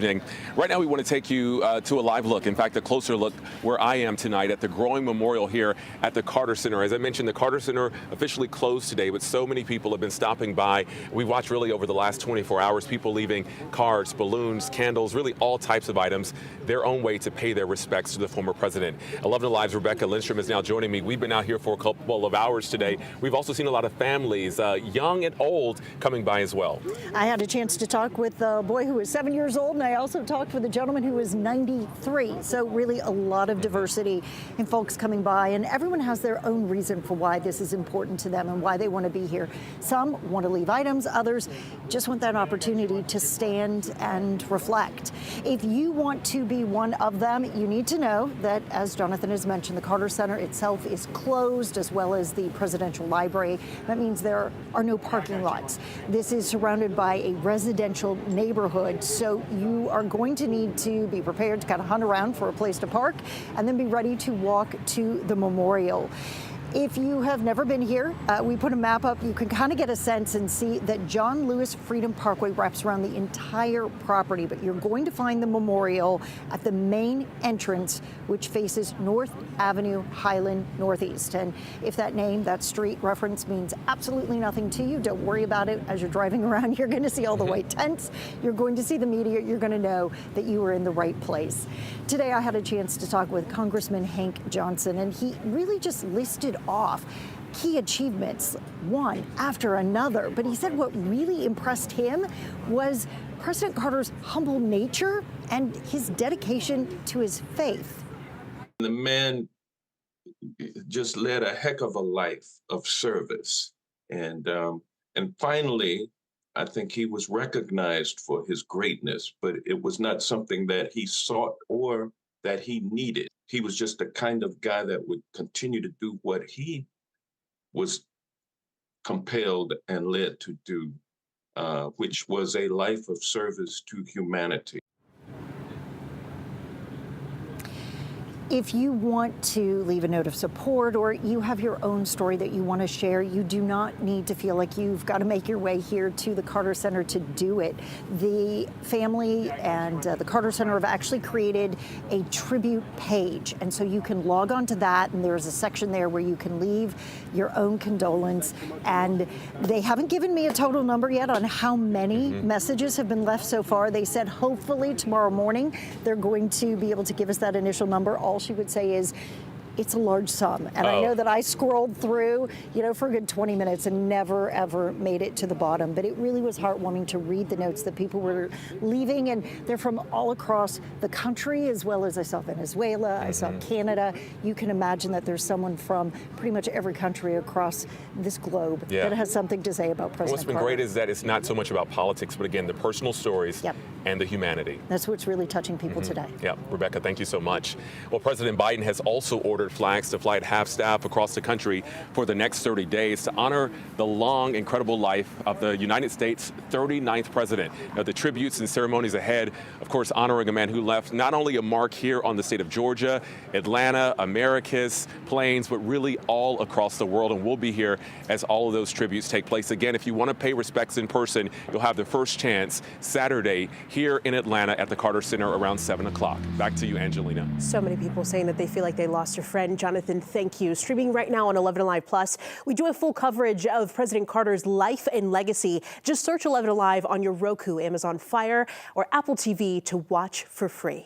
Right now, we want to take you to a live look, in fact, a closer look where I am tonight at the growing memorial here at the Carter Center. As I mentioned, the Carter Center officially closed today, but so many people have been stopping by. We've watched really over the last 24 hours, people leaving cards, balloons, candles, really all types of items, their own way to pay their respects to the former president. 11 Alive's Rebecca Lindstrom is now joining me. We've been out here for a couple of hours today. We've also seen a lot of families, young and old, coming by as well. I had a chance to talk with a boy who was 7 years old, and I also talked with a gentleman who was 93. So really a lot of diversity and folks coming by, and everyone has their own reason for why this is important to them and why they want to be here. Some want to leave items, others just want that opportunity to stand and reflect. If you want to be one of them, you need to know that, as Jonathan has mentioned, the Carter Center itself is closed, as well as the Presidential Library. That means there are no parking lots. This is surrounded by a residential neighborhood, so you are going to need to be prepared to kind of hunt around for a place to park and then be ready to walk to the memorial. If you have never been here, we put a map up. You can kind of get a sense and see that John Lewis Freedom Parkway wraps around the entire property, but you're going to find the memorial at the main entrance, which faces North Avenue, Highland Northeast. And if that name, that street reference means absolutely nothing to you, don't worry about it. As you're driving around, you're going to see all the white tents. You're going to see the media. You're going to know that you are in the right place. Today, I had a chance to talk with Congressman Hank Johnson, and he really just listed off key achievements, one after another. But he said what really impressed him was President Carter's humble nature and his dedication to his faith. The man just led a heck of a life of service. And finally, I think he was recognized for his greatness, but it was not something that he sought or that he needed. He was just the kind of guy that would continue to do what he was compelled and led to do, which was a life of service to humanity. If you want to leave a note of support or you have your own story that you want to share, you do not need to feel like you've got to make your way here to the Carter Center to do it. The family and the Carter Center have actually created a tribute page, and so you can log on to that, and there's a section there where you can leave your own condolence. And they haven't given me a total number yet on how many messages have been left so far. They said hopefully tomorrow morning they're going to be able to give us that initial number. All she would say is, it's a large sum. And I know that I scrolled through, for a good 20 minutes and never, ever made it to the bottom. But it really was heartwarming to read the notes that people were leaving. And they're from all across the country, as well as I saw Venezuela, I saw Canada. You can imagine that there's someone from pretty much every country across this globe that has something to say about President Carter. What's been great is that it's not so much about politics, but again, the personal stories and the humanity. That's what's really touching people today. Yeah, Rebecca, thank you so much. Well, President Biden has also ordered flags to fly at half-staff across the country for the next 30 days to honor the long, incredible life of the United States' 39th president. Now, the tributes and ceremonies ahead, of course, honoring a man who left not only a mark here on the state of Georgia, Atlanta, Americas, Plains, but really all across the world, and we'll be here as all of those tributes take place. Again, if you want to pay respects in person, you'll have the first chance Saturday here in Atlanta at the Carter Center around 7 o'clock. Back to you, Angelina. So many people saying that they feel like they lost a friend. Jonathan, thank you. Streaming right now on 11 Alive Plus, we do a full coverage of President Carter's life and legacy. Just search 11 Alive on your Roku, Amazon Fire, or Apple TV to watch for free.